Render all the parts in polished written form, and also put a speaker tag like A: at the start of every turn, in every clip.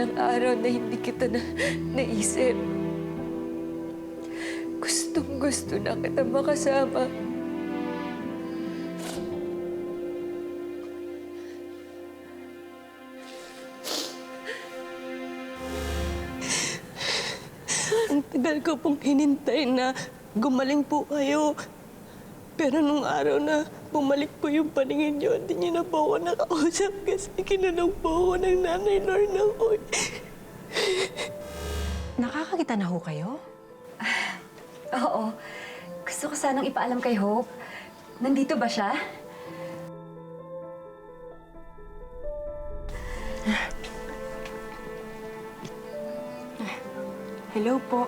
A: walang araw na hindi kita naisip. Gustong-gusto na kita makasama.
B: Ang tagal ko pong hinintay na gumaling po kayo. Pero nung araw na bumalik po yung paningin niyo, hindi niyo na po ako nakausap kasi kinulong po ako ng nanay Lorna ko.
C: Nakakakita na ho kayo?
D: Oo. Gusto ko sanang ipaalam kay Hope. Nandito ba siya?
C: Hello po.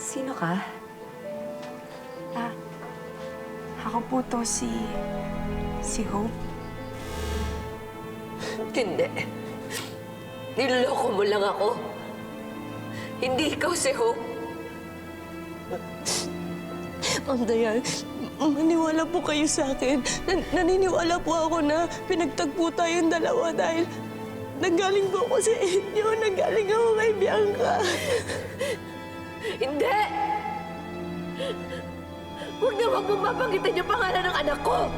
D: Sino ka?
C: Ako po to si Hope.
A: Hindi. Niloloko mo lang ako. Hindi ikaw si Hope.
B: Ma'am Dayan, maniwala po kayo sa akin. Naniniwala po ako na pinagtagpo tayong dalawa dahil nanggaling po ako sa inyo, nanggaling ako kay Bianca.
A: Hindi! Huwag na huwag mong mabanggitin yung pangalan ng anak ko!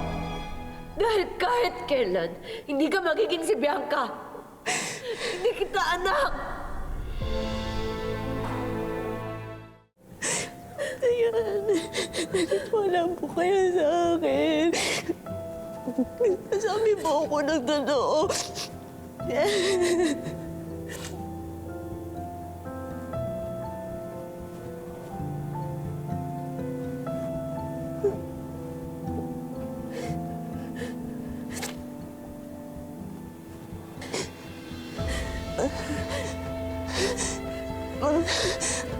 A: Dahil kahit kailan, hindi ka magiging si Bianca! Hindi kita anak!
B: Ayan, wala po kayo sa akin. Sabi po ako ng totoo.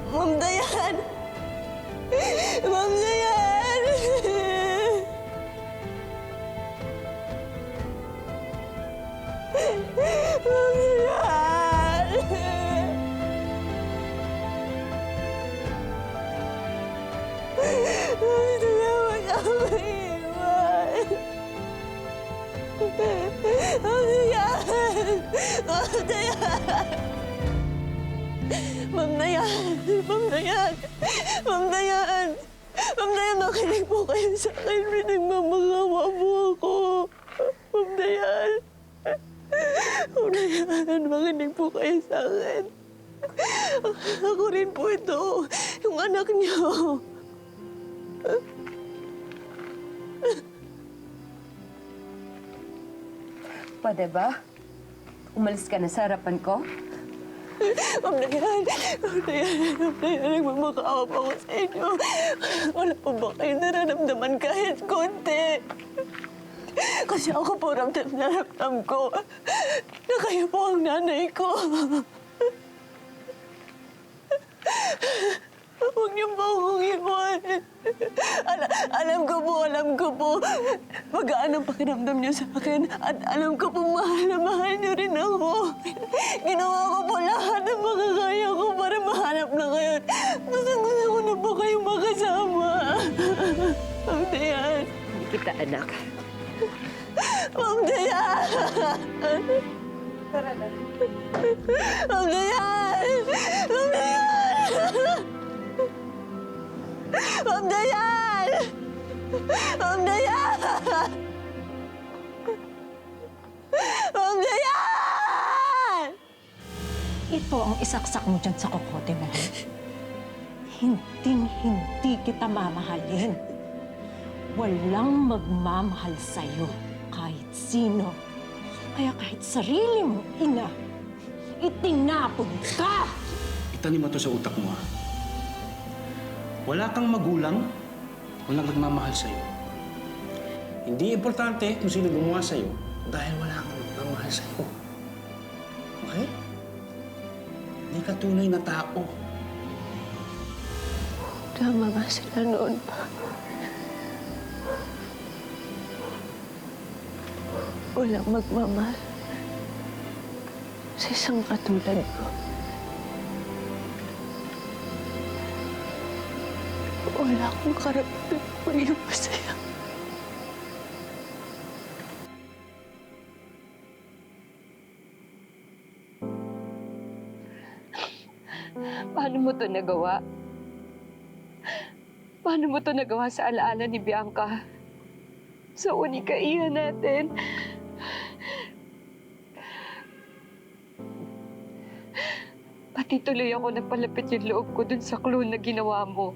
B: Ma'am Dayan! Ma'am Dayan! Ma'am Dayan! Ma'am Dayan, wag ako maiwan! Ma'am Dayan! Ma'am Dayan! Ma'am Dayan! Ma'am Dayan! Ma'am Dayan! Ma'am Dayan, makinig po kayo sa akin. Pinagmamangawa po ako. Ma'am Dayan! Ma'am Dayan, makinig po kayo sa akin. Ako rin po ito, yung anak niyo.
D: Pwede ba? Umalis ka na sa harapan ko?
B: Ma'am Dayan, Ma'am Dayan, Ma'am Dayan, nagmamakaawa pa ako sa inyo. Wala pa ba kayo nararamdaman kahit konti? Kasi ako po ramdam na ramdam ko na kayo po ang nanay ko. Huwag niyo po akong iwan. Alam ko po, magaan ang pakiramdam niyo sa akin. At alam ko po, mahal niyo rin ako. Ginawa ko po lahat ng makakaya ko para mahanap na kayo. Gusto ko na po kayong makasama. Ma'am Dayan.
A: Hindi kita anak.
B: Ma'am Dayan!
D: Tara na.
B: Ma'am Dayan! Ma'am Dayan! Ma'am Dayan! Ma'am Dayan! Ma'am Dayan!
C: Ito ang isaksak mo dyan sa kokote mo. Hinding-hindi kita mamahalin. Walang magmamahal sa'yo kahit sino. Kaya kahit sarili mong ina, itinapon ka!
E: Itanim mo to sa utak mo, ha? Wala kang magulang, walang nagmamahal sa'yo. Hindi importante kung sino gumawa sa'yo dahil wala kang nagmamahal sa'yo. Okay? Hindi ka tunay na tao.
B: Tama ba sila noon pa? Walang magmamahal sa isang katulad ko. Wala akong karapatan maging masaya. Paano mo to nagawa? Paano mo to nagawa sa alaala ni Bianca? Sa unikaihan natin. Pati tuloy ako napalapit yung loob ko dun sa clue na ginawa mo.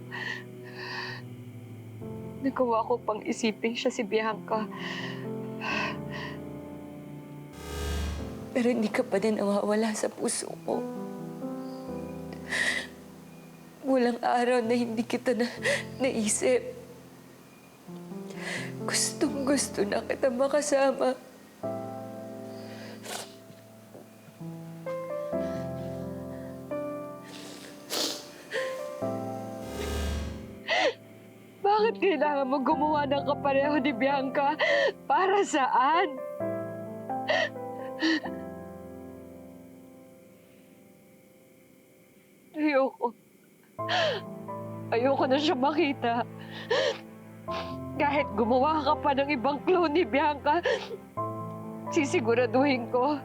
B: Nagawa ko pang isipin siya si Bianca. Pero hindi ka pa din nawawala sa puso ko. Walang araw na hindi kita naisip. Gustong-gusto na kita makasama. Bakit kailangan mo gumawa ng kapareho ni Bianca? Para saan? Ayoko na siya makita. Kahit gumawa ka pa ng ibang clone ni Bianca, sisiguraduhin ko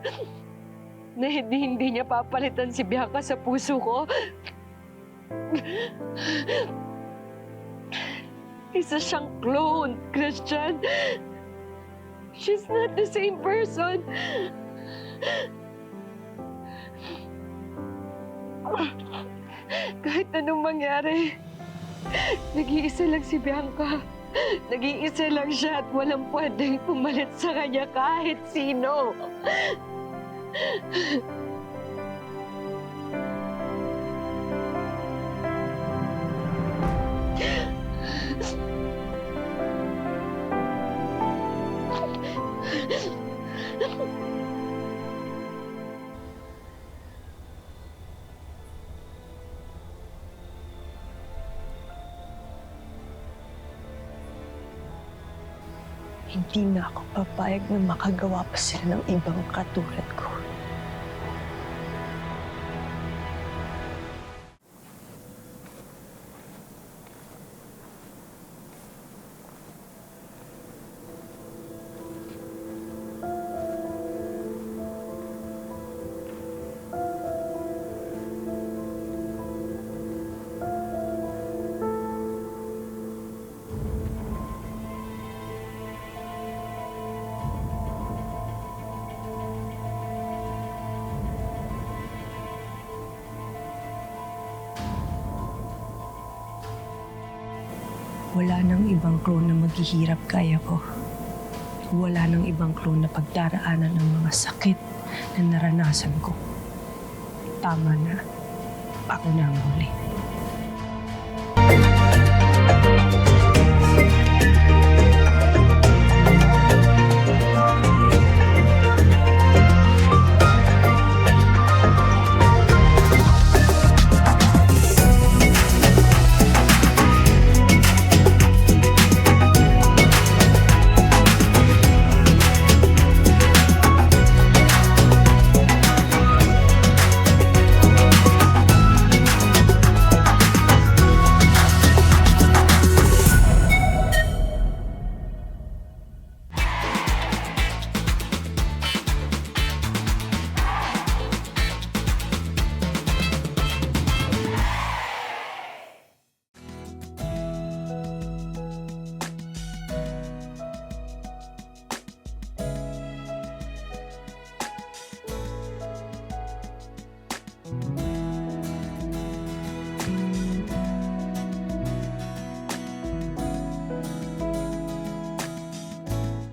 B: na hindi niya papalitan si Bianca sa puso ko. Isa siyang clone, Christian. She's not the same person. Kahit anong mangyari, nag-iisa lang si Bianca. Nag-iisa lang siya at walang pwedeng pumalit sa kanya kahit sino. Hindi na ako papayag na makagawa pa sila ng ibang katulad ko. Wala nang ibang clone na maghihirap kaya ko. Wala nang ibang clone na pagdaraanan ng mga sakit na naranasan ko. Tama na. Ako na ang huli.